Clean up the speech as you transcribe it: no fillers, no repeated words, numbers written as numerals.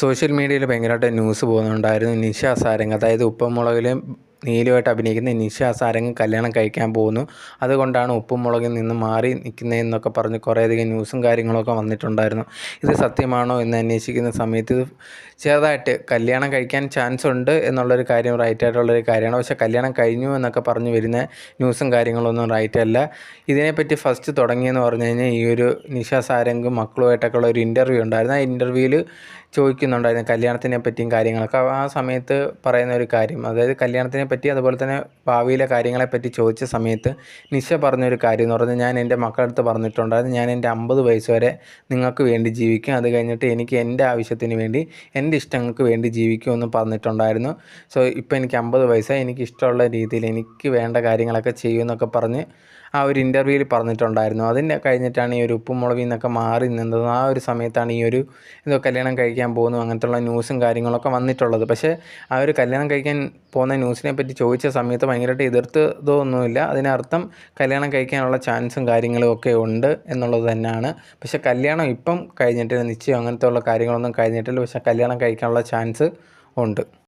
Social മീഡിയയിൽ ഭയങ്കരമായിട്ട് news പോകുന്നുണ്ടായിരുന്നു. നിഷ സാരംഗ്, അതായത് ഉപ്പും മുളകിലും നീലുവായിട്ട് അഭിനയിക്കുന്ന നിഷ സാരംഗ് കല്യാണം കഴിക്കാൻ പോകുന്നു. അതുകൊണ്ടാണ് ഉപ്പും മുളകിൽ നിന്ന് മാറി നിൽക്കുന്നതെന്നൊക്കെ പറഞ്ഞ് കുറേയധികം ന്യൂസും കാര്യങ്ങളൊക്കെ വന്നിട്ടുണ്ടായിരുന്നു. ഇത് സത്യമാണോ എന്ന് അന്വേഷിക്കുന്ന സമയത്ത് ഇത് ചെറുതായിട്ട് കല്യാണം കഴിക്കാൻ ചാൻസ് ഉണ്ട് എന്നുള്ളൊരു കാര്യം റൈറ്റായിട്ടുള്ളൊരു കാര്യമാണ്. പക്ഷേ കല്യാണം കഴിഞ്ഞു എന്നൊക്കെ പറഞ്ഞ് വരുന്ന ന്യൂസും കാര്യങ്ങളൊന്നും റൈറ്റല്ല. ഇതിനെപ്പറ്റി ഫസ്റ്റ് തുടങ്ങിയെന്ന് പറഞ്ഞു കഴിഞ്ഞാൽ ഈ ഒരു നിഷ സാരംഗും മക്കളുമായിട്ടൊക്കെ ഉള്ള ഒരു ഇൻ്റർവ്യൂ ഉണ്ടായിരുന്നു. ആ ഇൻ്റർവ്യൂവിൽ ചോദിക്കുന്നുണ്ടായിരുന്നു കല്യാണത്തിനെ പറ്റിയും കാര്യങ്ങളൊക്കെ. ആ സമയത്ത് പറയുന്ന ഒരു കാര്യം, അതായത് കല്യാണത്തിനെ പറ്റി അതുപോലെ തന്നെ ഭാവിയിലെ കാര്യങ്ങളെപ്പറ്റി ചോദിച്ച സമയത്ത് നിഷ പറഞ്ഞൊരു കാര്യം എന്ന് പറഞ്ഞാൽ, ഞാൻ എൻ്റെ മക്കളടുത്ത് പറഞ്ഞിട്ടുണ്ടായിരുന്നു, ഞാൻ എൻ്റെ 50 വയസ്സ് വരെ നിങ്ങൾക്ക് വേണ്ടി ജീവിക്കും, അത് കഴിഞ്ഞിട്ട് എനിക്ക് എൻ്റെ ആവശ്യത്തിന് വേണ്ടി എൻ്റെ ഇഷ്ടങ്ങൾക്ക് വേണ്ടി ജീവിക്കുമെന്ന് പറഞ്ഞിട്ടുണ്ടായിരുന്നു. സോ ഇപ്പോൾ എനിക്ക് 50 വയസ്സായി, എനിക്ക് ഇഷ്ടമുള്ള രീതിയിൽ എനിക്ക് വേണ്ട കാര്യങ്ങളൊക്കെ ചെയ്യുമെന്നൊക്കെ പറഞ്ഞ് ആ ഒരു ഇൻ്റർവ്യൂവിൽ പറഞ്ഞിട്ടുണ്ടായിരുന്നു. അതിൻ്റെ കഴിഞ്ഞിട്ടാണ് ഈ ഒരു ഉപ്പും മുളകിൽ നിന്നൊക്കെ മാറി നിന്നത്. ആ ഒരു സമയത്താണ് ഈ ഒരു കല്യാണം കഴിക്കാൻ പോകുന്നു അങ്ങനത്തുള്ള ന്യൂസും കാര്യങ്ങളൊക്കെ വന്നിട്ടുള്ളത്. പക്ഷേ ആ ഒരു കല്യാണം കഴിക്കാൻ പോകുന്ന ന്യൂസിനെ പറ്റി ചോദിച്ച സമയത്ത് ഭയങ്കരമായിട്ട് എതിർത്തതൊന്നുമില്ല. അതിനർത്ഥം കല്യാണം കഴിക്കാനുള്ള ചാൻസും കാര്യങ്ങളും ഒക്കെ ഉണ്ട് എന്നുള്ളത് തന്നെയാണ്. പക്ഷേ കല്യാണം ഇപ്പം കഴിഞ്ഞിട്ടില്ല, നിശ്ചയം അങ്ങനത്തെ ഉള്ള കാര്യങ്ങളൊന്നും കഴിഞ്ഞിട്ടില്ല. പക്ഷേ കല്യാണം കഴിക്കാനുള്ള ചാൻസ് ഉണ്ട്.